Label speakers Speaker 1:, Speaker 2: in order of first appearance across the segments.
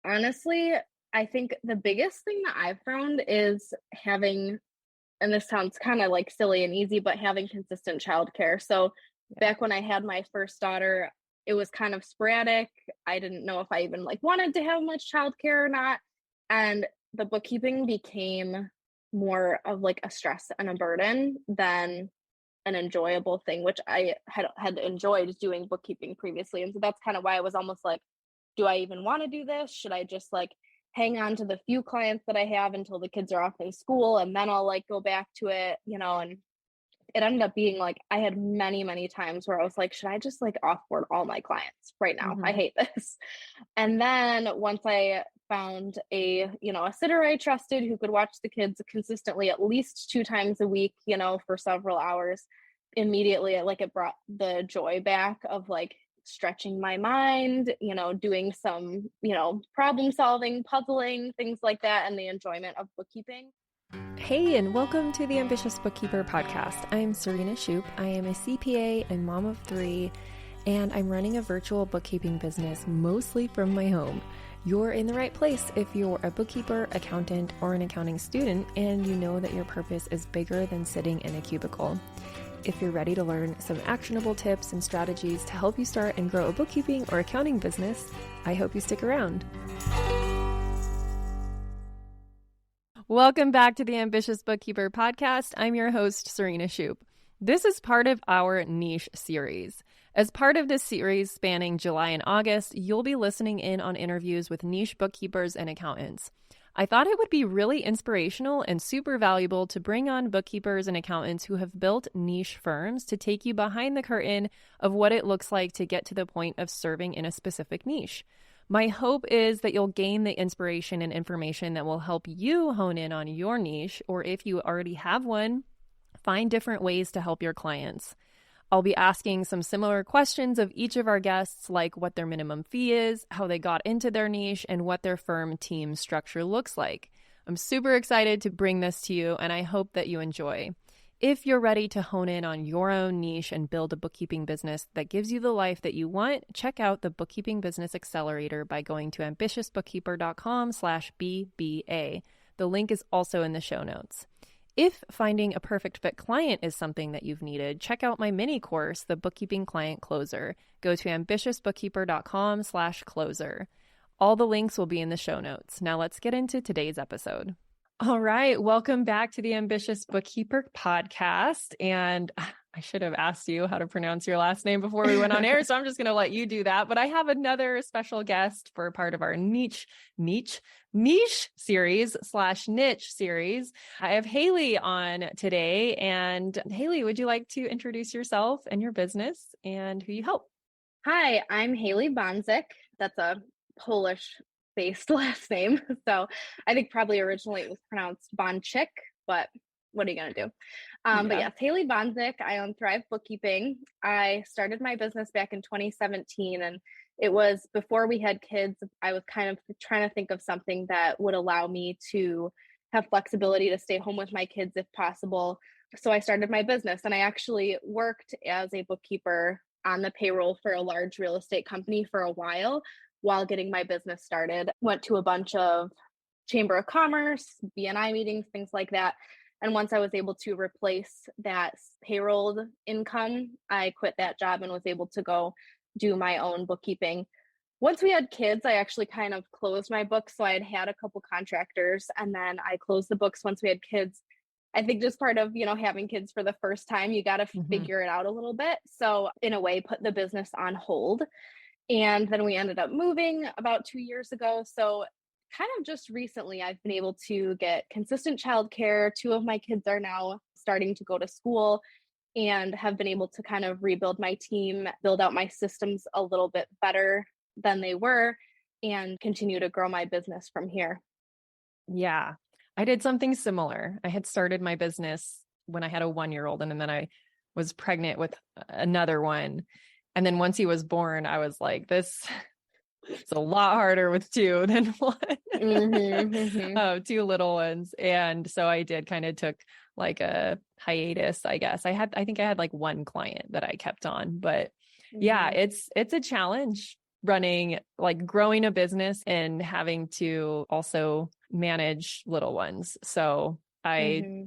Speaker 1: Honestly, I think the biggest thing that I've found is having, and this sounds kind of like silly and easy, but having consistent childcare. So
Speaker 2: Yeah.
Speaker 1: back when I had my first daughter, it was kind of sporadic. I didn't know if I even like wanted to have much childcare or not. And the bookkeeping became more of like a stress and a burden than an enjoyable thing, which I had enjoyed doing bookkeeping previously. And so that's kind of why I was almost like, do I even want to do this? Should I just like hang on to the few clients that I have until the kids are off in school and then I'll like go back to it. And it ended up being like I had many, many times where I was like, should I just like offboard all my clients right now? I
Speaker 2: hmm
Speaker 1: hate this. And then once I found a sitter I trusted who could watch the kids consistently at least 2 times a week, for several hours, immediately like it brought the joy back of like stretching my mind, doing some problem solving, puzzling, things like that, and the enjoyment of bookkeeping.
Speaker 2: Hey, and welcome to the Ambitious Bookkeeper podcast. I'm Serena Shoup. I am a CPA and mom of 3, and I'm running a virtual bookkeeping business mostly from my home. You're in the right place if you're a bookkeeper, accountant, or an accounting student, and you know that your purpose is bigger than sitting in a cubicle. If you're ready to learn some actionable tips and strategies to help you start and grow a bookkeeping or accounting business, I hope you stick around. Welcome back to the Ambitious Bookkeeper podcast. I'm your host, Serena Shoup. This is part of our niche series. As part of this series spanning July and August, you'll be listening in on interviews with niche bookkeepers and accountants. I thought it would be really inspirational and super valuable to bring on bookkeepers and accountants who have built niche firms to take you behind the curtain of what it looks like to get to the point of serving in a specific niche. My hope is that you'll gain the inspiration and information that will help you hone in on your niche, or if you already have one, find different ways to help your clients. I'll be asking some similar questions of each of our guests, like what their minimum fee is, how they got into their niche, and what their firm team structure looks like. I'm super excited to bring this to you, and I hope that you enjoy. If you're ready to hone in on your own niche and build a bookkeeping business that gives you the life that you want, check out the Bookkeeping Business Accelerator by going to ambitiousbookkeeper.com/BBA. The link is also in the show notes. If finding a perfect fit client is something that you've needed, check out my mini course, The Bookkeeping Client Closer. Go to ambitiousbookkeeper.com/closer. All the links will be in the show notes. Now let's get into today's episode. All right. Welcome back to the Ambitious Bookkeeper podcast. And I should have asked you how to pronounce your last name before we went on air, so I'm just going to let you do that. But I have another special guest for part of our niche series/niche series. I have Haley on today. And Haley, would you like to introduce yourself and your business and who you help?
Speaker 1: Hi, I'm Haley Bonczyk. That's a Polish based last name. So I think probably originally it was pronounced Bonczyk, but what are you going to do? But
Speaker 2: Yeah.
Speaker 1: yes, Haley Bonczyk. I own Thrive Bookkeeping. I started my business back in 2017, and it was before we had kids. I was kind of trying to think of something that would allow me to have flexibility to stay home with my kids if possible. So I started my business, and I actually worked as a bookkeeper on the payroll for a large real estate company for a while getting my business started. Went to a bunch of Chamber of Commerce, BNI meetings, things like that. And once I was able to replace that payroll income, I quit that job and was able to go do my own bookkeeping. Once we had kids, I actually kind of closed my books. So I had a couple contractors, and then I closed the books once we had kids. I think just part of, having kids for the first time, you got to
Speaker 2: Mhm.
Speaker 1: figure it out a little bit. So in a way, put the business on hold. And then we ended up moving about 2 years ago. So kind of just recently, I've been able to get consistent childcare. Two of my kids are now starting to go to school and have been able to kind of rebuild my team, build out my systems a little bit better than they were, and continue to grow my business from here.
Speaker 2: Yeah, I did something similar. I had started my business when I had a 1-year-old, and then I was pregnant with another one. And then once he was born, I was like, this is a lot harder with two than one,
Speaker 1: Mm-hmm, mm-hmm.
Speaker 2: two little ones. And so I did kind of took like a hiatus, I guess. I think I had like one client that I kept on, but yeah,
Speaker 1: Mm-hmm.
Speaker 2: it's a challenge. running, like growing a business and having to also manage little ones. So I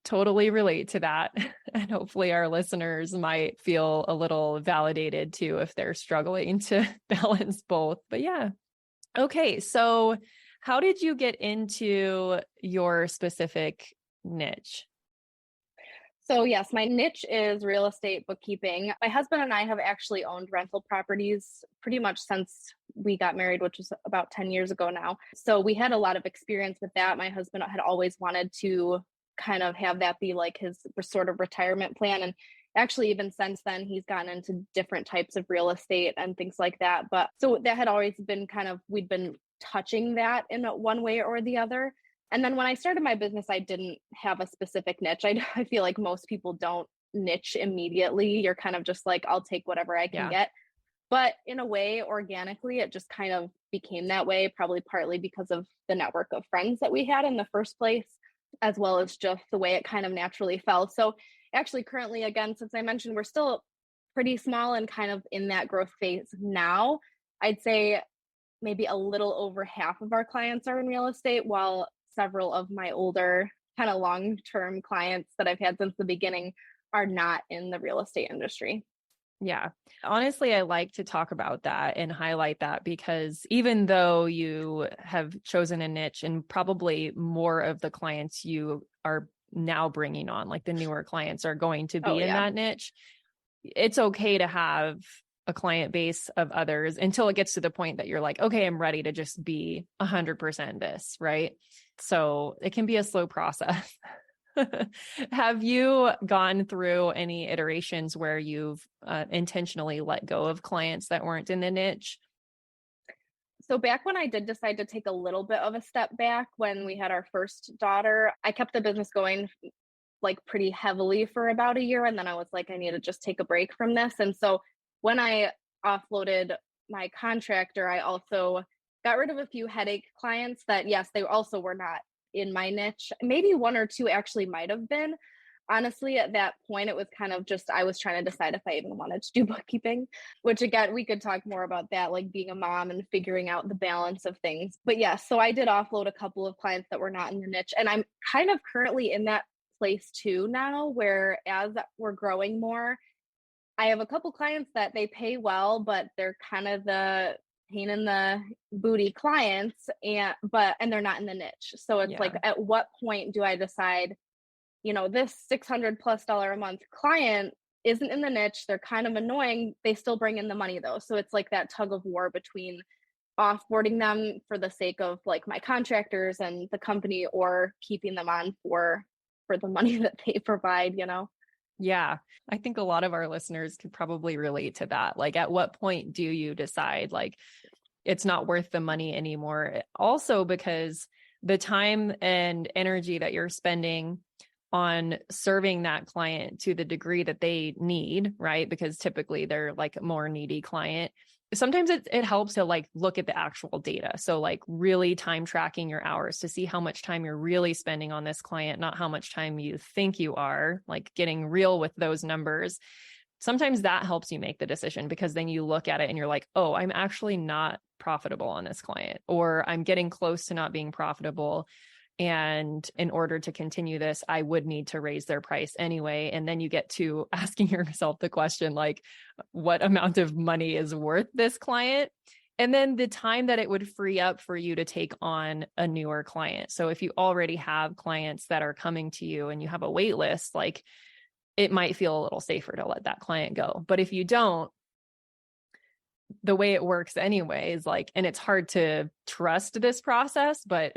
Speaker 2: totally relate to that. And hopefully our listeners might feel a little validated too if they're struggling to balance both. But yeah. Okay. So how did you get into your specific niche?
Speaker 1: So yes, my niche is real estate bookkeeping. My husband and I have actually owned rental properties pretty much since we got married, which was about 10 years ago now. So we had a lot of experience with that. My husband had always wanted to kind of have that be like his sort of retirement plan. And actually, even since then, he's gotten into different types of real estate and things like that. But so that had always been kind of, we'd been touching that in one way or the other. And then when I started my business, I didn't have a specific niche. I feel like most people don't niche immediately. You're kind of just like, I'll take whatever I can get. But in a way, organically, it just kind of became that way, probably partly because of the network of friends that we had in the first place, as well as just the way it kind of naturally fell. So actually, currently, again, since I mentioned, we're still pretty small and kind of in that growth phase now. I'd say maybe a little over half of our clients are in real estate, while several of my older kind of long-term clients that I've had since the beginning are not in the real estate industry.
Speaker 2: Yeah. Honestly, I like to talk about that and highlight that because even though you have chosen a niche and probably more of the clients you are now bringing on, like the newer clients are going to be in that niche, it's okay to have a client base of others until it gets to the point that you're like, okay, I'm ready to just be 100% this, right? So it can be a slow process. Have you gone through any iterations where you've intentionally let go of clients that weren't in the niche?
Speaker 1: So back when I did decide to take a little bit of a step back when we had our first daughter, I kept the business going like pretty heavily for about a year. And then I was like, I need to just take a break from this. And so when I offloaded my contractor, I also got rid of a few headache clients that, yes, they also were not in my niche. Maybe one or two actually might have been. Honestly, at that point, it was kind of just, I was trying to decide if I even wanted to do bookkeeping, which again, we could talk more about that, like being a mom and figuring out the balance of things. But yeah, so I did offload a couple of clients that were not in the niche. And I'm kind of currently in that place too now, where as we're growing more, I have a couple clients that they pay well, but they're kind of the pain in the booty clients, and they're not in the niche. So it's like, at what point do I decide, this $600+ a month client isn't in the niche, they're kind of annoying, they still bring in the money though. So it's like that tug of war between offboarding them for the sake of like my contractors and the company, or keeping them on for the money that they provide.
Speaker 2: Yeah, I think a lot of our listeners could probably relate to that. Like, at what point do you decide like it's not worth the money anymore? Also, because the time and energy that you're spending on serving that client to the degree that they need, right? Because typically they're like a more needy client. Sometimes it helps to like look at the actual data. So like really time tracking your hours to see how much time you're really spending on this client, not how much time you think you are, like getting real with those numbers. Sometimes that helps you make the decision, because then you look at it and you're like, oh, I'm actually not profitable on this client, or I'm getting close to not being profitable. And in order to continue this, I would need to raise their price anyway. And then you get to asking yourself the question, like, what amount of money is worth this client? And then the time that it would free up for you to take on a newer client. So if you already have clients that are coming to you and you have a wait list, like it might feel a little safer to let that client go. But if you don't, the way it works anyway is like, and it's hard to trust this process, but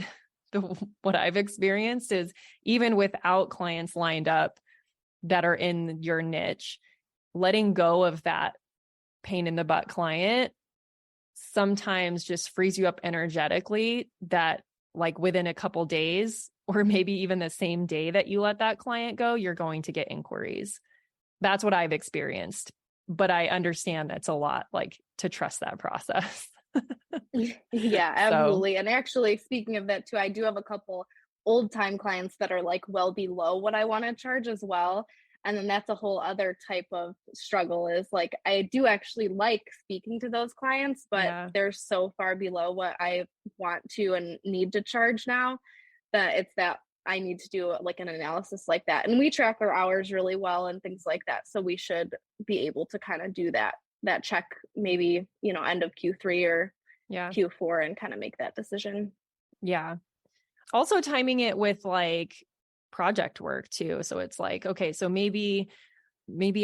Speaker 2: what I've experienced is even without clients lined up that are in your niche, letting go of that pain in the butt client sometimes just frees you up energetically, that like within a couple days, or maybe even the same day that you let that client go, you're going to get inquiries. That's what I've experienced, but I understand that's a lot, like, to trust that process.
Speaker 1: Yeah, absolutely. And actually, speaking of that too, I do have a couple old time clients that are like well below what I want to charge as well. And then that's a whole other type of struggle is like, I do actually like speaking to those clients, but they're so far below what I want to and need to charge now that it's that I need to do like an analysis like that. And we track our hours really well and things like that. So we should be able to kind of do that check maybe, end of Q3 or Q4 and kind of make that decision.
Speaker 2: Yeah. Also timing it with like project work too. So it's like, okay, so maybe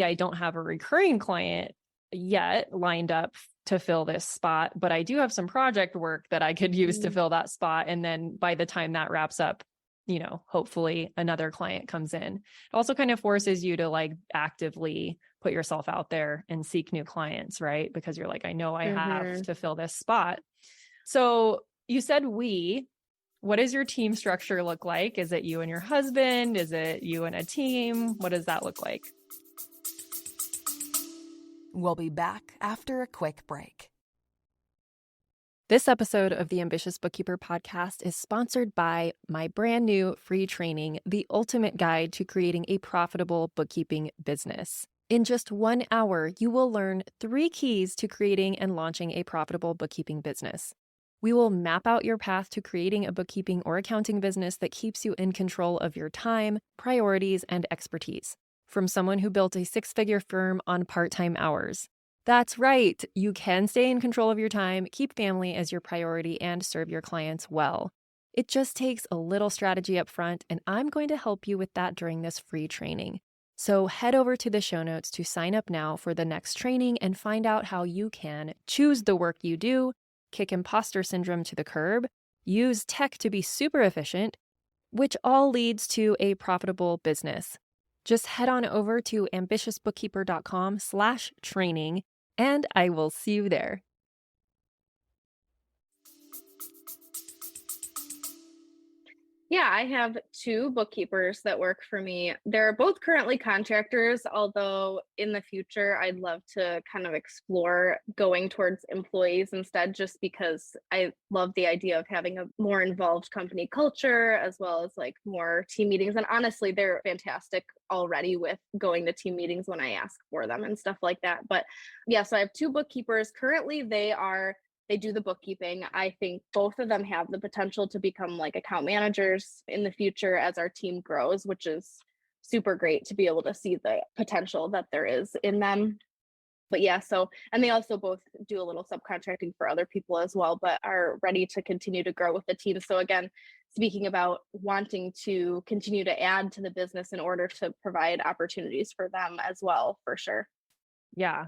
Speaker 2: I don't have a recurring client yet lined up to fill this spot, but I do have some project work that I could use to fill that spot. And then by the time that wraps up, hopefully another client comes in. It also kind of forces you to like actively put yourself out there and seek new clients, right? Because you're like, I know I have to fill this spot. So you said what does your team structure look like? Is it you and your husband? Is it you and a team? What does that look like?
Speaker 3: We'll be back after a quick break.
Speaker 2: This episode of the Ambitious Bookkeeper podcast is sponsored by my brand new free training, The Ultimate Guide to Creating a Profitable Bookkeeping Business. In just 1 hour, you will learn 3 keys to creating and launching a profitable bookkeeping business. We will map out your path to creating a bookkeeping or accounting business that keeps you in control of your time, priorities, and expertise. From someone who built a 6-figure firm on part-time hours. That's right. You can stay in control of your time, keep family as your priority, and serve your clients well. It just takes a little strategy up front, and I'm going to help you with that during this free training. So head over to the show notes to sign up now for the next training and find out how you can choose the work you do, kick imposter syndrome to the curb, use tech to be super efficient, which all leads to a profitable business. Just head on over to ambitiousbookkeeper.com/training, and I will see you there.
Speaker 1: Yeah, I have 2 bookkeepers that work for me. They're both currently contractors, although in the future, I'd love to kind of explore going towards employees instead, just because I love the idea of having a more involved company culture, as well as like more team meetings. And honestly, they're fantastic already with going to team meetings when I ask for them and stuff like that. But yeah, so I have 2 bookkeepers. Currently, they do the bookkeeping. I think both of them have the potential to become like account managers in the future as our team grows, which is super great to be able to see the potential that there is in them. But yeah, and they also both do a little subcontracting for other people as well, but are ready to continue to grow with the team. So again, speaking about wanting to continue to add to the business in order to provide opportunities for them as well, for sure.
Speaker 2: Yeah.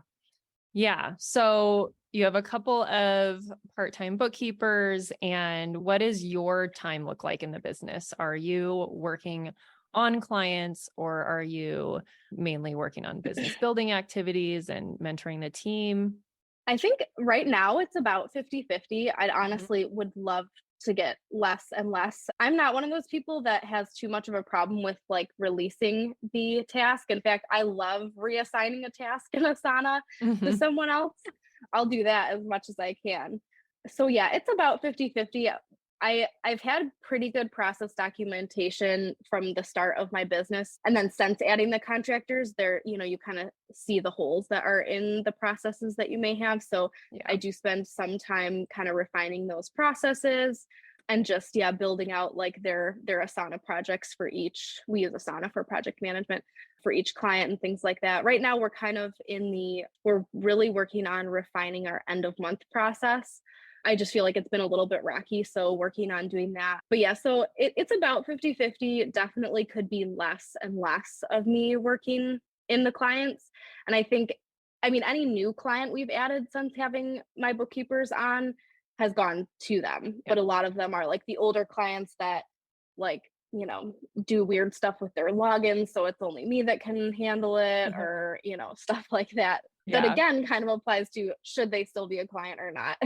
Speaker 2: So you have a couple of part-time bookkeepers, and what does your time look like in the business? Are you working on clients, or are you mainly working on business building activities and mentoring the team?
Speaker 1: I think right now it's about 50-50. I honestly would love to get less and less. I'm not one of those people that has too much of a problem with like releasing the task. In fact, I love reassigning a task in Asana to someone else. I'll do that as much as I can. So yeah, it's about 50-50. I've had pretty good process documentation from the start of my business. And then since adding the contractors, you kind of see the holes that are in the processes that you may have. So I do spend some time kind of refining those processes and just, building out like their Asana projects for each. We use Asana for project management for each client and things like that. Right now, we're kind of we're really working on refining our end of month process. I just feel like it's been a little bit rocky, so working on doing that. But yeah, so it's about 50-50. Definitely could be less and less of me working in the clients. And I think, any new client we've added since having my bookkeepers on has gone to them. But a lot of them are like the older clients that like, do weird stuff with their logins. So it's only me that can handle it or, stuff like that. That again kind of applies to should they still be a client or not,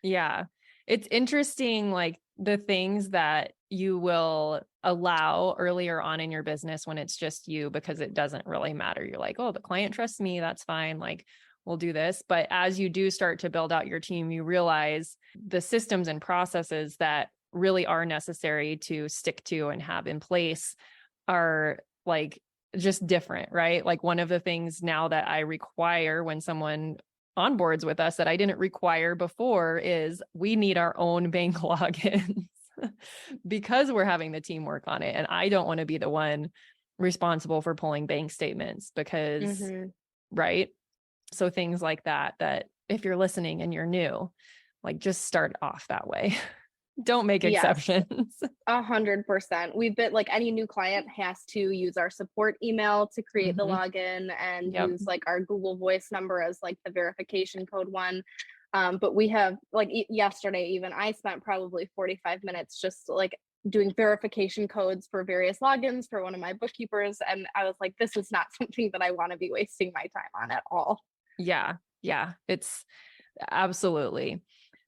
Speaker 2: Yeah. It's interesting, like the things that you will allow earlier on in your business when it's just you, because it doesn't really matter. You're like, oh, the client trusts me. That's fine. Like, we'll do this. But as you do start to build out your team, you realize the systems and processes that really are necessary to stick to and have in place are like just different, right? Like one of the things now that I require when someone onboards with us that I didn't require before is we need our own bank logins because we're having the team work on it. And I don't want to be the one responsible for pulling bank statements because, right? So things like that, that if you're listening and you're new, like just start off that way. Don't make exceptions.
Speaker 1: 100%. We've been like any new client has to use our support email to create the login and use like our Google Voice number as like the verification code one. But we have like yesterday, even I spent probably 45 minutes just like doing verification codes for various logins for one of my bookkeepers. And I was like, this is not something that I want to be wasting my time on at all.
Speaker 2: Yeah. Yeah. It's absolutely.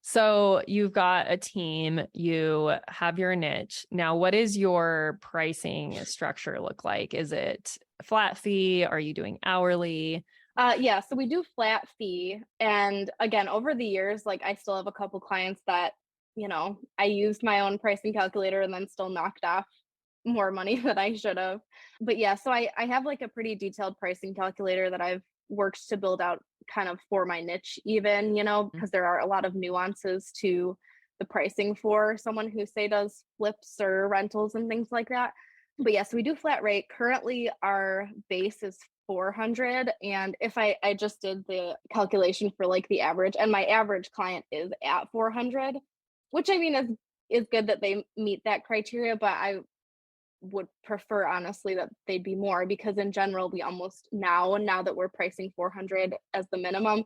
Speaker 2: So you've got a team, you have your niche. Now, what is your pricing structure look like? Is it flat fee? Are you doing hourly?
Speaker 1: Yeah, so we do flat fee. And again, over the years, like I still have a couple clients that, I used my own pricing calculator and then still knocked off more money than I should have. But yeah, so I have like a pretty detailed pricing calculator that I've worked to build out kind of for my niche even, because there are a lot of nuances to the pricing for someone who say does flips or rentals and things like that. But yeah, so we do flat rate. Currently our base is 400. And if I just did the calculation for like the average, and my average client is at 400, which I mean is good that they meet that criteria, but I would prefer honestly that they'd be more, because in general we almost now that we're pricing 400 as the minimum,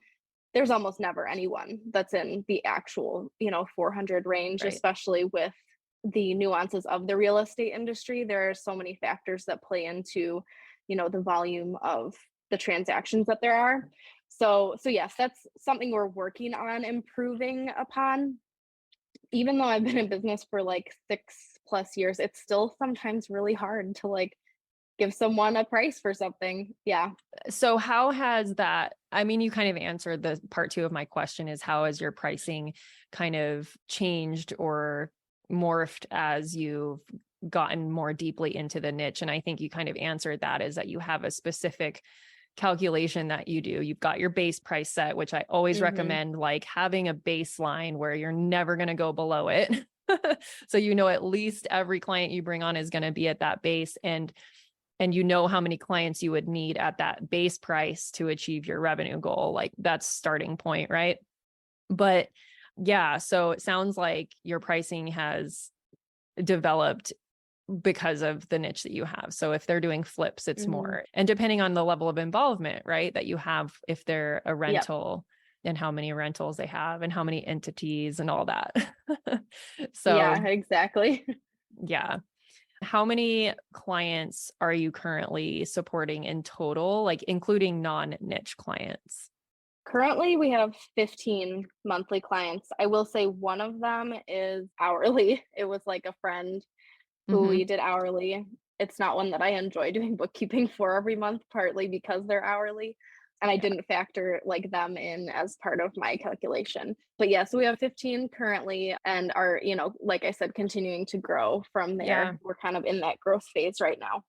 Speaker 1: there's almost never anyone that's in the actual 400 range, right? Especially with the nuances of the real estate industry. There are so many factors that play into the volume of the transactions that there are. So yes, that's something we're working on improving upon. Even though I've been in business for like 6+ years, it's still sometimes really hard to like give someone a price for something. Yeah.
Speaker 2: So how has that, I mean, you kind of answered the part 2 of my question is how has your pricing kind of changed or morphed as you've gotten more deeply into the niche? And I think you kind of answered that, is that you have a specific calculation that you do. You've got your base price set, which I always recommend, like having a baseline where you're never going to go below it. So, at least every client you bring on is going to be at that base, and how many clients you would need at that base price to achieve your revenue goal. Like that's starting point, right? But yeah, so it sounds like your pricing has developed because of the niche that you have. So if they're doing flips, it's more, and depending on the level of involvement, right, that you have, if they're a rental and how many rentals they have and how many entities and all that. So
Speaker 1: yeah, exactly.
Speaker 2: Yeah. How many clients are you currently supporting in total, like including non-niche clients?
Speaker 1: Currently, we have 15 monthly clients. I will say one of them is hourly. It was like a friend who we did hourly. It's not one that I enjoy doing bookkeeping for every month, partly because they're hourly. And I didn't factor like them in as part of my calculation. But yeah, so we have 15 currently and are, like I said, continuing to grow from there. Yeah. We're kind of in that growth phase right now.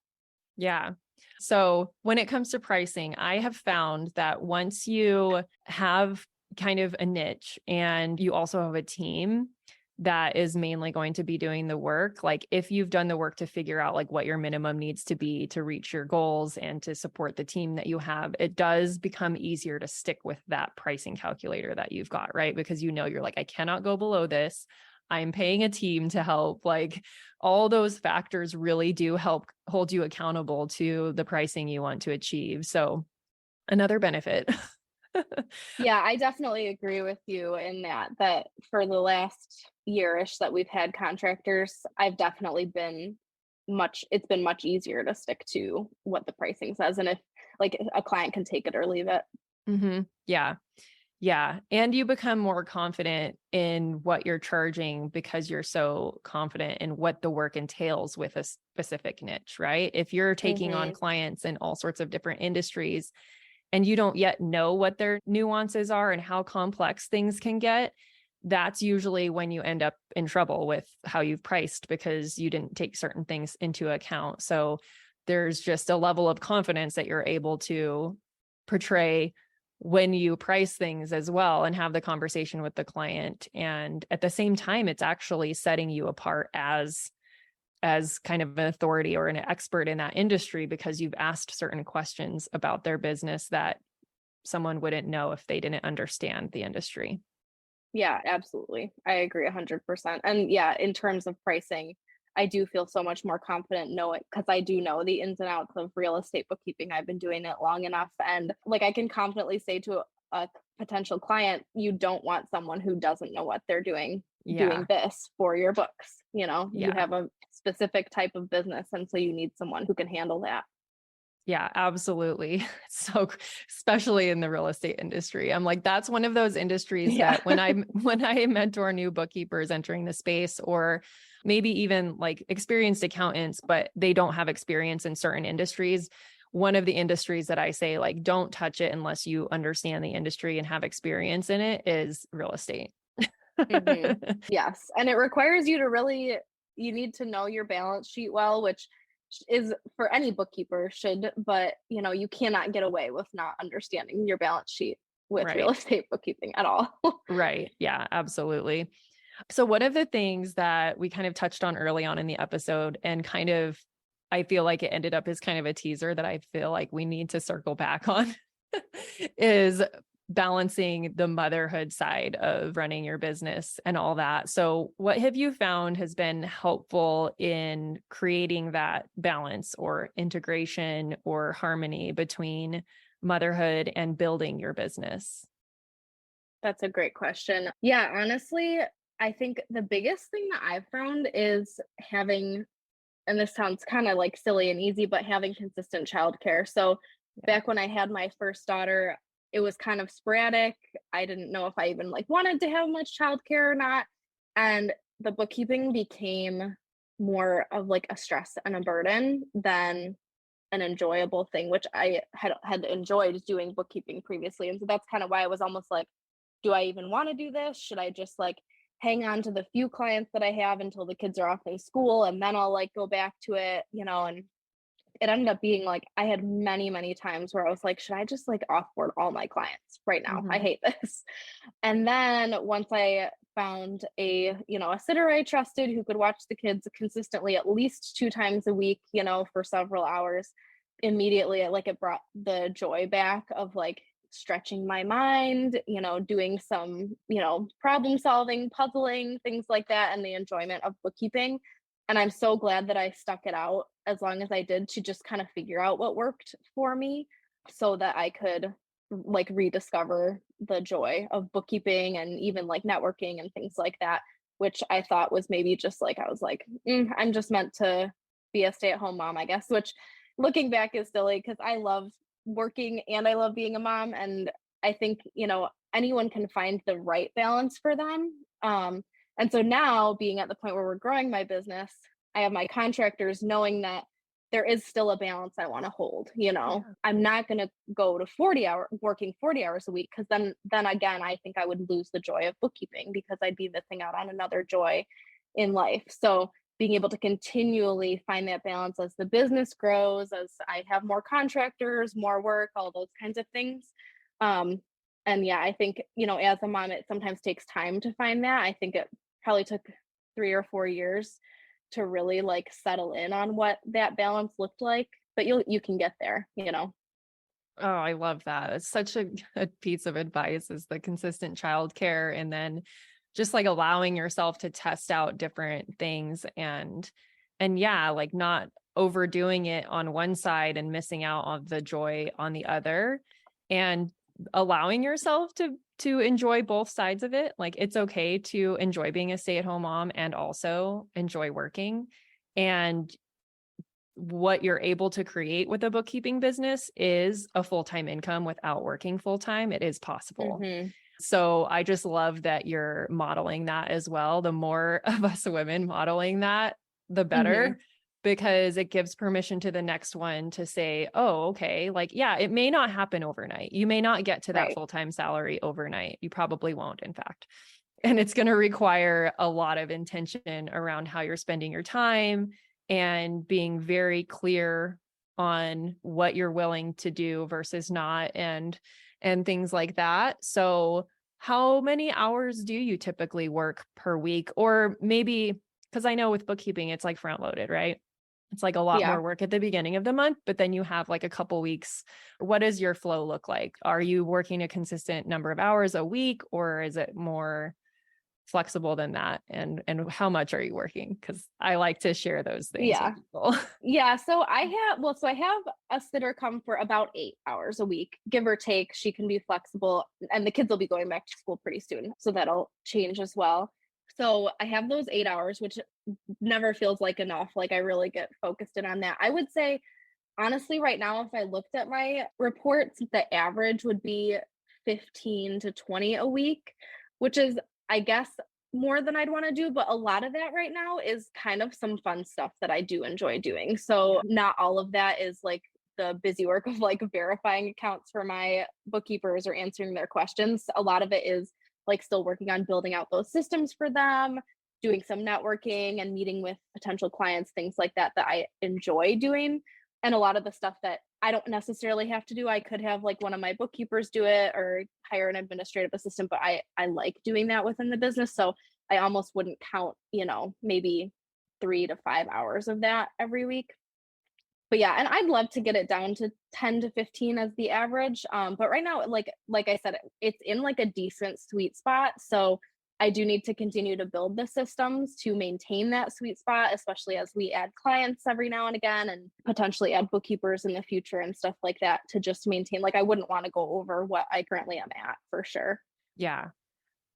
Speaker 2: Yeah. So when it comes to pricing, I have found that once you have kind of a niche and you also have a team that is mainly going to be doing the work, like if you've done the work to figure out like what your minimum needs to be to reach your goals and to support the team that you have, it does become easier to stick with that pricing calculator that you've got, right? Because you're like, I cannot go below this. I'm paying a team to help. Like all those factors really do help hold you accountable to the pricing you want to achieve. So another benefit.
Speaker 1: Yeah, I definitely agree with you in that for the last year-ish that we've had contractors, I've definitely it's been much easier to stick to what the pricing says. And if like a client can take it or leave it.
Speaker 2: Yeah. Yeah. And you become more confident in what you're charging because you're so confident in what the work entails with a specific niche, right? If you're taking on clients in all sorts of different industries and you don't yet know what their nuances are and how complex things can get, that's usually when you end up in trouble with how you've priced because you didn't take certain things into account. So there's just a level of confidence that you're able to portray when you price things as well and have the conversation with the client. And at the same time, it's actually setting you apart as kind of an authority or an expert in that industry, because you've asked certain questions about their business that someone wouldn't know if they didn't understand the industry.
Speaker 1: Yeah, absolutely. I agree 100%. And yeah, in terms of pricing, I do feel so much more confident knowing, because I do know the ins and outs of real estate bookkeeping. I've been doing it long enough. And like I can confidently say to a potential client, you don't want someone who doesn't know what they're doing this for your books. You have a specific type of business. And so you need someone who can handle that.
Speaker 2: Yeah, absolutely. So especially in the real estate industry, I'm like, that's one of those industries that when I mentor new bookkeepers entering the space, or maybe even like experienced accountants, but they don't have experience in certain industries, one of the industries that I say, like, don't touch it unless you understand the industry and have experience in it, is real estate.
Speaker 1: Mm-hmm. Yes. And it requires you to you need to know your balance sheet well, which is for any bookkeeper but you cannot get away with not understanding your balance sheet with real estate bookkeeping at all.
Speaker 2: Right. Yeah, absolutely. So one of the things that we kind of touched on early on in the episode, and kind of, I feel like it ended up as kind of a teaser that I feel like we need to circle back on is balancing the motherhood side of running your business and all that. So what have you found has been helpful in creating that balance or integration or harmony between motherhood and building your business?
Speaker 1: That's a great question. Yeah, honestly, I think the biggest thing that I've found is having, and this sounds kind of like silly and easy, but having consistent childcare. So back when I had my first daughter, it was kind of sporadic. I didn't know if I even wanted to have much childcare or not. And the bookkeeping became more of a stress and a burden than an enjoyable thing, which I had enjoyed doing bookkeeping previously. And so that's kind of why I was almost like, do I even want to do this? Should I just hang on to the few clients that I have until the kids are off in school, and then I'll go back to it, and it ended up being I had many, many times where I was like, should I just offboard all my clients right now? I hate this. And then once I found a sitter I trusted who could watch the kids consistently at least 2 times a week, for several hours, immediately it brought the joy back of stretching my mind, doing some, problem solving, puzzling, things like that, and the enjoyment of bookkeeping. And I'm so glad that I stuck it out as long as I did to just kind of figure out what worked for me so that I could rediscover the joy of bookkeeping and even networking and things like that, which I thought was maybe just I was I'm just meant to be a stay-at-home mom, I guess, which looking back is silly because I love working and I love being a mom. And I think, anyone can find the right balance for them. And so now being at the point where we're growing my business, I have my contractors knowing that there is still a balance I want to hold. I'm not going to go to working 40 hours a week, because then again, I think I would lose the joy of bookkeeping because I'd be missing out on another joy in life. So being able to continually find that balance as the business grows, as I have more contractors, more work, all those kinds of things. And yeah, I think, as a mom, it sometimes takes time to find that. I think it probably took 3 or 4 years to really settle in on what that balance looked like, but you can get there.
Speaker 2: Oh, I love that. It's such a good piece of advice, is the consistent childcare, and then just allowing yourself to test out different things and yeah, not overdoing it on one side and missing out on the joy on the other, and allowing yourself to enjoy both sides of it. It's okay to enjoy being a stay-at-home mom and also enjoy working. And what you're able to create with a bookkeeping business is a full-time income without working full-time. It is possible.
Speaker 1: Mm-hmm.
Speaker 2: So I just love that you're modeling that as well. The more of us women modeling that, the better, because it gives permission to the next one to say, oh, okay, yeah, it may not happen overnight. You may not get to that full-time salary overnight. You probably won't, in fact. And it's going to require a lot of intention around how you're spending your time and being very clear on what you're willing to do versus not, and things like that. So how many hours do you typically work per week? Or maybe, because I know with bookkeeping, it's like front loaded, right? It's like a lot
Speaker 1: Yeah.
Speaker 2: more work at the beginning of the month, but then you have like a couple weeks. What does your flow look like? Are you working a consistent number of hours a week, or is it more flexible than that? And how much are you working? Because I like to share those things
Speaker 1: Yeah.
Speaker 2: with people.
Speaker 1: Yeah. So I have a sitter come for about 8 hours a week, give or take. She can be flexible, and the kids will be going back to school pretty soon. So that'll change as well. So I have those 8 hours, which never feels like enough. Like I really get focused in on that. I would say, honestly, right now, if I looked at my reports, the average would be 15 to 20 a week, which is, I guess, more than I'd want to do. But a lot of that right now is kind of some fun stuff that I do enjoy doing. So not all of that is like the busy work of like verifying accounts for my bookkeepers or answering their questions. A lot of it is like still working on building out those systems for them, doing some networking and meeting with potential clients, things like that that I enjoy doing. And a lot of the stuff that I don't necessarily have to do, I could have like one of my bookkeepers do it or hire an administrative assistant, but I like doing that within the business. So I almost wouldn't count, maybe 3 to 5 hours of that every week. But yeah, and I'd love to get it down to 10 to 15 as the average. But right now, like I said, it's in like a decent sweet spot. So I do need to continue to build the systems to maintain that sweet spot, especially as we add clients every now and again and potentially add bookkeepers in the future and stuff like that to just maintain. Like I wouldn't want to go over what I currently am at for sure.
Speaker 2: Yeah.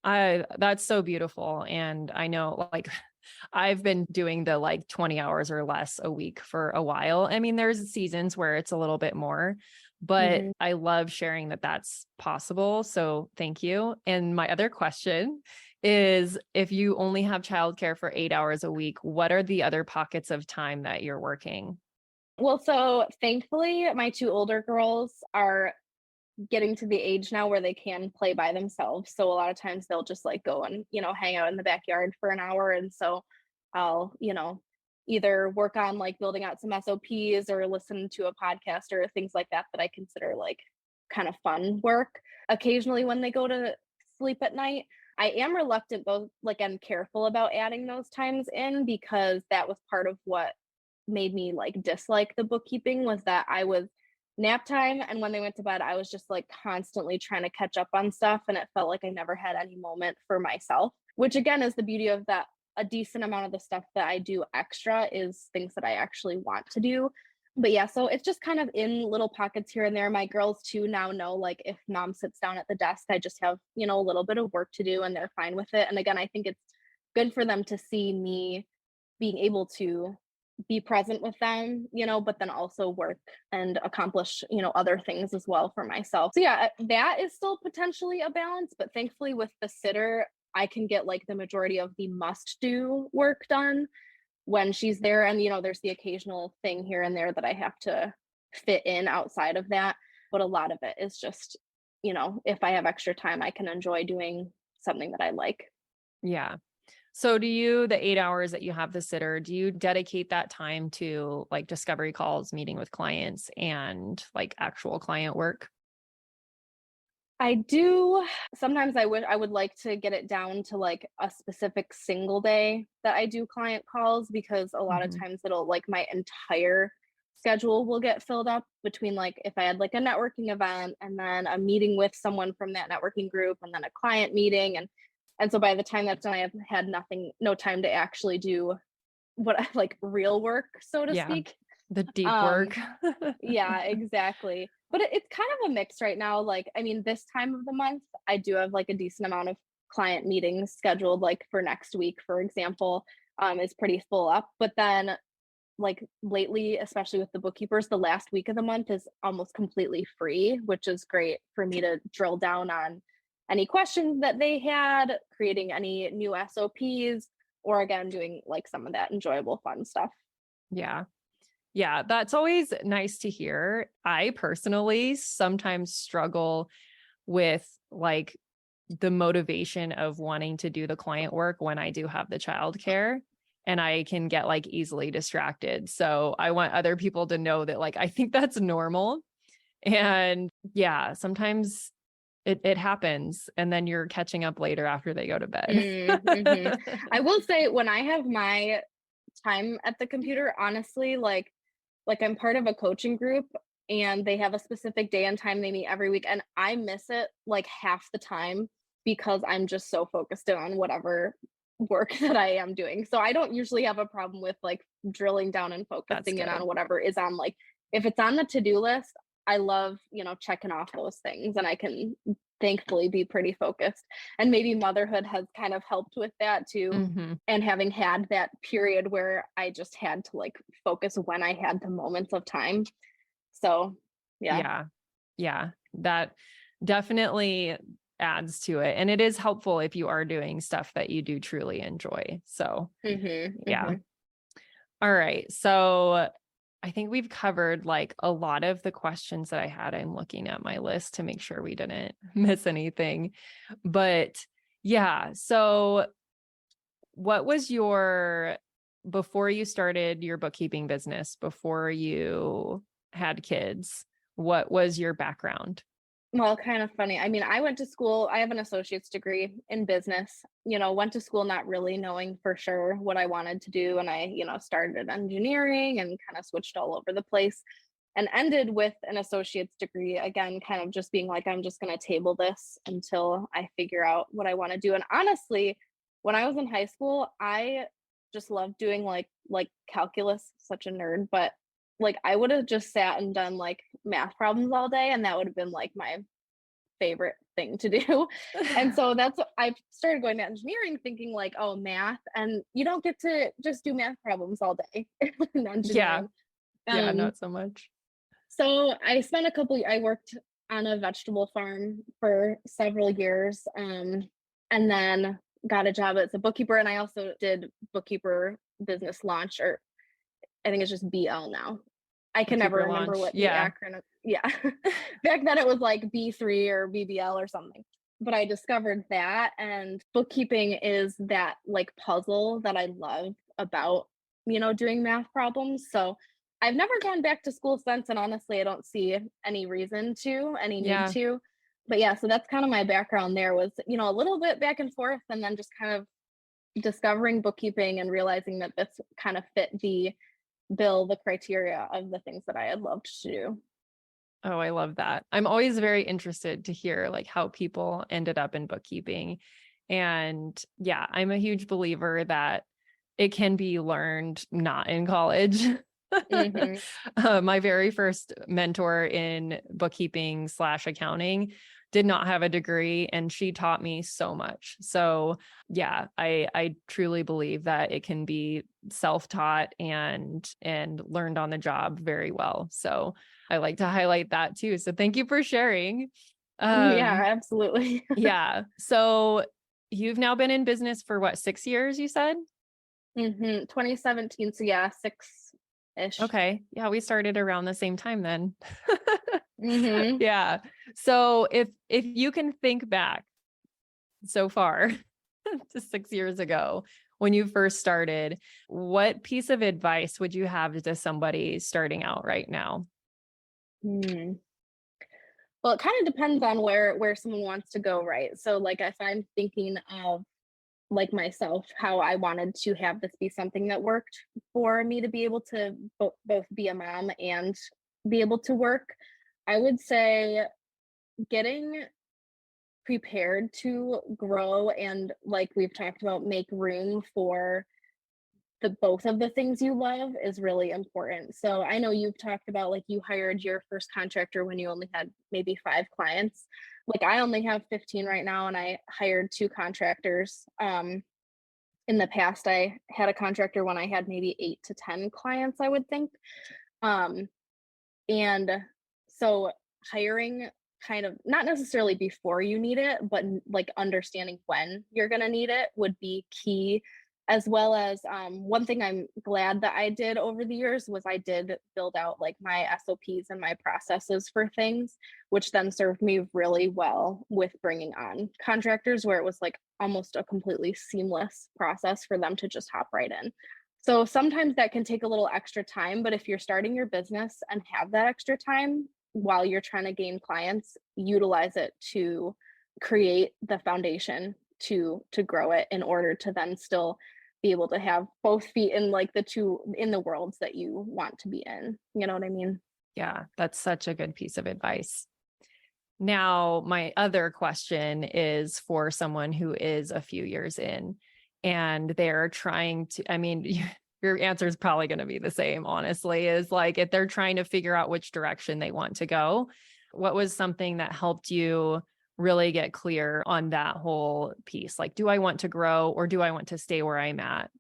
Speaker 2: That's so beautiful. And I know like I've been doing the like 20 hours or less a week for a while. I mean, there's seasons where it's a little bit more, but
Speaker 1: Mhm.
Speaker 2: I love sharing that that's possible. So thank you. And my other question is, if you only have childcare for 8 hours a week, what are the other pockets of time that you're working?
Speaker 1: Well, so thankfully, my two older girls are getting to the age now where they can play by themselves. So a lot of times they'll just like go and, hang out in the backyard for an hour. And so I'll, either work on like building out some SOPs or listen to a podcast or things like that that I consider like kind of fun work. Occasionally when they go to sleep at night, I am reluctant though, like I'm careful about adding those times in because that was part of what made me like dislike the bookkeeping was that I was nap time and when they went to bed I was just like constantly trying to catch up on stuff and it felt like I never had any moment for myself, which again is the beauty of that. A decent amount of the stuff that I do extra is things that I actually want to do. But yeah, so it's just kind of in little pockets here and there. My girls too now know like if mom sits down at the desk, I just have, a little bit of work to do and they're fine with it. And again, I think it's good for them to see me being able to be present with them, but then also work and accomplish, other things as well for myself. So yeah, that is still potentially a balance, but thankfully with the sitter, I can get like the majority of the must do work done when she's there. And, there's the occasional thing here and there that I have to fit in outside of that. But a lot of it is just, if I have extra time, I can enjoy doing something that I like.
Speaker 2: Yeah. So the 8 hours that you have the sitter, do you dedicate that time to like discovery calls, meeting with clients and like actual client work?
Speaker 1: I do. Sometimes I would like to get it down to like a specific single day that I do client calls because a lot of
Speaker 2: Mhm.
Speaker 1: times it'll like my entire schedule will get filled up between like if I had like a networking event and then a meeting with someone from that networking group and then a client meeting and so by the time that's done I have had no time to actually do what I like real work, so to
Speaker 2: Yeah.
Speaker 1: speak.
Speaker 2: The deep
Speaker 1: Um
Speaker 2: work.
Speaker 1: yeah, exactly. But it's kind of a mix right now. Like, I mean, this time of the month, I do have like a decent amount of client meetings scheduled, like for next week, for example, is pretty full up. But then, like lately, especially with the bookkeepers, the last week of the month is almost completely free, which is great for me to drill down on any questions that they had, creating any new SOPs, or again, doing like some of that enjoyable, fun stuff.
Speaker 2: Yeah. Yeah, that's always nice to hear. I personally sometimes struggle with like the motivation of wanting to do the client work when I do have the childcare. and I can get like easily distracted. So I want other people to know that like, I think that's normal. And yeah, sometimes it happens, and then you're catching up later after they go to bed.
Speaker 1: Mm-hmm. I will say, when I have my time at the computer, honestly, like I'm part of a coaching group, and they have a specific day and time they meet every week, and I miss it like half the time because I'm just so focused in on whatever work that I am doing. So I don't usually have a problem with like drilling down and
Speaker 2: That's
Speaker 1: focusing in
Speaker 2: good.
Speaker 1: on whatever is on, like, if it's on the to-do list, I love, checking off those things, and I can thankfully be pretty focused. And maybe motherhood has kind of helped with that too.
Speaker 2: Mm-hmm.
Speaker 1: And having had that period where I just had to like focus when I had the moments of time. So, yeah.
Speaker 2: Yeah. That definitely adds to it. And it is helpful if you are doing stuff that you do truly enjoy. So, yeah. All right. So I think we've covered like a lot of the questions that I had. I'm looking at my list to make sure we didn't miss anything. But yeah, so what was before you started your bookkeeping business, before you had kids, what was your background?
Speaker 1: Well, kind of funny. I mean, I went to school, I have an associate's degree in business, went to school not really knowing for sure what I wanted to do. And I, started engineering and kind of switched all over the place, and ended with an associate's degree, again, kind of just being like, I'm just going to table this until I figure out what I want to do. And honestly, when I was in high school, I just loved doing like calculus, such a nerd, but like I would have just sat and done like math problems all day, and that would have been like my favorite thing to do. And so that's what I started going to engineering, thinking like, oh, math, and you don't get to just do math problems all day in engineering.
Speaker 2: Yeah, not so much.
Speaker 1: So I worked on a vegetable farm for several years, and then got a job as a bookkeeper. And I also did bookkeeper business launch, or I think it's just BL now. I can never remember
Speaker 2: launch.
Speaker 1: what the acronym. Yeah. Back then it was like B3 or BBL or something. But I discovered that, and bookkeeping is that like puzzle that I love about, doing math problems. So I've never gone back to school since, and honestly, I don't see any need to. But yeah, so that's kind of my background there, was, a little bit back and forth, and then just kind of discovering bookkeeping and realizing that this kind of fit the criteria of the things that I had loved to do.
Speaker 2: Oh, I love that. I'm always very interested to hear like how people ended up in bookkeeping. And yeah, I'm a huge believer that it can be learned not in college. My very first mentor in bookkeeping / accounting did not have a degree, and she taught me so much. So yeah, I truly believe that it can be self-taught and learned on the job very well. So I like to highlight that too. So thank you for sharing.
Speaker 1: Yeah, absolutely.
Speaker 2: Yeah. So you've now been in business for what, 6 years, you said?
Speaker 1: 2017. So yeah, 6-ish.
Speaker 2: Okay. Yeah, we started around the same time then. Yeah. So if you can think back so far to 6 years ago when you first started, what piece of advice would you have to somebody starting out right now?
Speaker 1: Well, it kind of depends on where someone wants to go, right? So like if I'm thinking of like myself, how I wanted to have this be something that worked for me to be able to both be a mom and be able to work, I would say getting prepared to grow and, like we've talked about, make room for both of the things you love is really important. So I know you've talked about like you hired your first contractor when you only had maybe 5 clients. Like I only have 15 right now, and I hired 2 contractors. In the past, I had a contractor when I had maybe 8 to 10 clients, I would think. And so hiring kind of not necessarily before you need it, but like understanding when you're going to need it would be key. As well as one thing I'm glad that I did over the years was I did build out like my SOPs and my processes for things, which then served me really well with bringing on contractors, where it was like, almost a completely seamless process for them to just hop right in. So sometimes that can take a little extra time, but if you're starting your business and have that extra time while you're trying to gain clients, utilize it to create the foundation to grow it in order to then still be able to have both feet in like the two in the worlds that you want to be in. You know what I mean?
Speaker 2: Yeah, that's such a good piece of advice. Now, my other question is for someone who is a few years in and they're trying to, I mean, your answer is probably going to be the same, honestly, is like if they're trying to figure out which direction they want to go, what was something that helped you really get clear on that whole piece? Like, do I want to grow or do I want to stay where I'm at?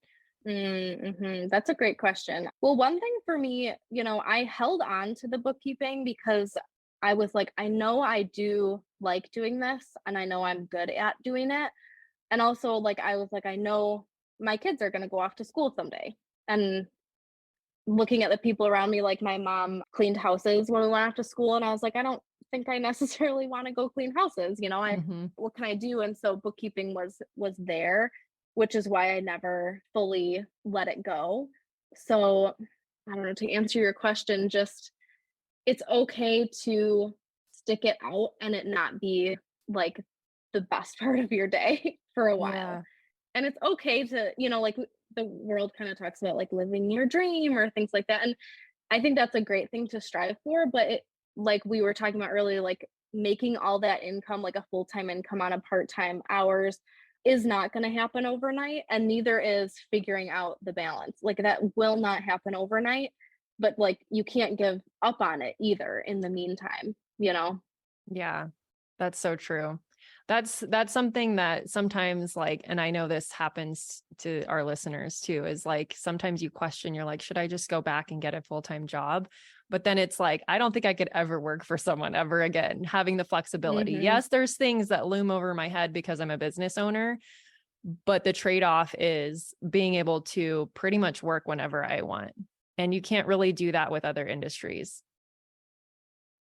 Speaker 1: That's a great question. Well, one thing for me, I held on to the bookkeeping because I was like, I know I do like doing this and I know I'm good at doing it. And also, like, I was like, I know my kids are going to go off to school someday. And looking at the people around me, like my mom cleaned houses when we went off to school. And I was like, I don't think I necessarily want to go clean houses. What can I do? And so bookkeeping was there, which is why I never fully let it go. So I don't know, to answer your question, just it's okay to stick it out and it not be like the best part of your day for a while.
Speaker 2: Yeah.
Speaker 1: And it's okay to, like the world kind of talks about like living your dream or things like that. And I think that's a great thing to strive for, but like we were talking about earlier, like making all that income, like a full-time income on a part-time hours is not going to happen overnight. And neither is figuring out the balance. Like that will not happen overnight, but like you can't give up on it either in the meantime,
Speaker 2: Yeah, that's so true. That's something that sometimes like, and I know this happens to our listeners too, is like, sometimes you question, you're like, should I just go back and get a full-time job? But then it's like, I don't think I could ever work for someone ever again, having the flexibility. Yes, there's things that loom over my head because I'm a business owner, but the trade-off is being able to pretty much work whenever I want. And you can't really do that with other industries.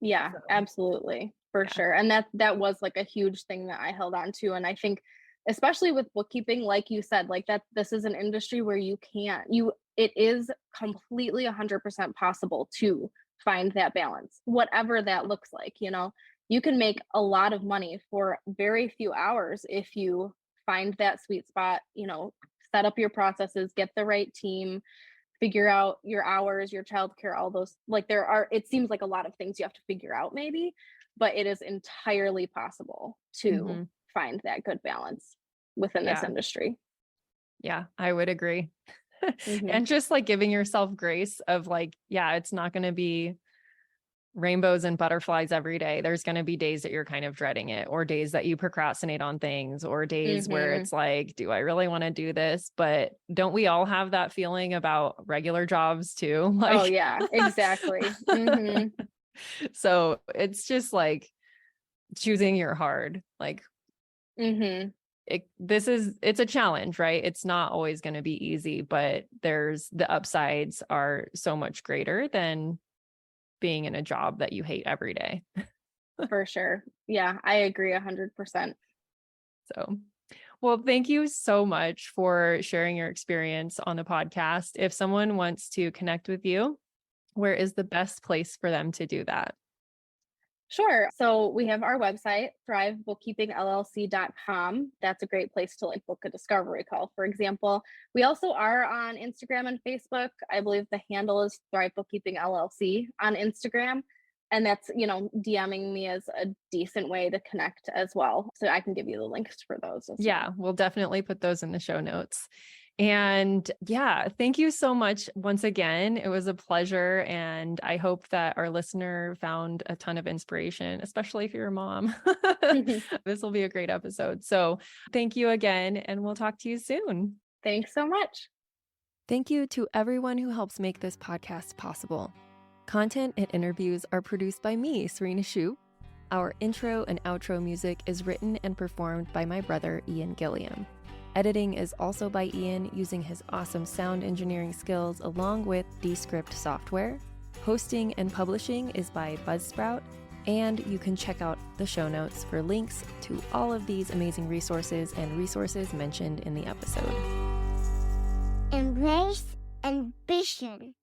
Speaker 1: Yeah, absolutely. For sure. And that was like a huge thing that I held on to. And I think especially with bookkeeping, like you said, like that this is an industry where it is completely 100% possible to find that balance, whatever that looks like. You can make a lot of money for very few hours if you find that sweet spot, set up your processes, get the right team, figure out your hours, your childcare, all those, like it seems like a lot of things you have to figure out maybe, but it is entirely possible to find that good balance within this industry.
Speaker 2: Yeah, I would agree. And just like giving yourself grace of like, yeah, it's not going to be rainbows and butterflies every day. There's going to be days that you're kind of dreading it, or days that you procrastinate on things, or days where it's like, do I really want to do this? But don't we all have that feeling about regular jobs too? Like,
Speaker 1: oh yeah, exactly.
Speaker 2: So it's just like choosing your hard, like, it's a challenge, right? It's not always going to be easy, but the upsides are so much greater than being in a job that you hate every day.
Speaker 1: For sure. Yeah, I agree 100%.
Speaker 2: So, well, thank you so much for sharing your experience on the podcast. If someone wants to connect with you, where is the best place for them to do that?
Speaker 1: Sure. So we have our website, thrivebookkeepingllc.com. That's a great place to like book a discovery call, for example. We also are on Instagram and Facebook. I believe the handle is Thrive Bookkeeping LLC on Instagram. And that's, DMing me is a decent way to connect as well. So I can give you the links for those.
Speaker 2: Yeah, we'll definitely put those in the show notes. And yeah, thank you so much once again. It was a pleasure. And I hope that our listener found a ton of inspiration, especially if you're a mom. This will be a great episode. So thank you again, and we'll talk to you soon.
Speaker 1: Thanks so much.
Speaker 2: Thank you to everyone who helps make this podcast possible. Content and interviews are produced by me, Serena Shoup. Our intro and outro music is written and performed by my brother, Ian Gilliam. Editing is also by Ian using his awesome sound engineering skills along with Descript software. Hosting and publishing is by Buzzsprout. And you can check out the show notes for links to all of these amazing resources and resources mentioned in the episode.
Speaker 4: Embrace ambition.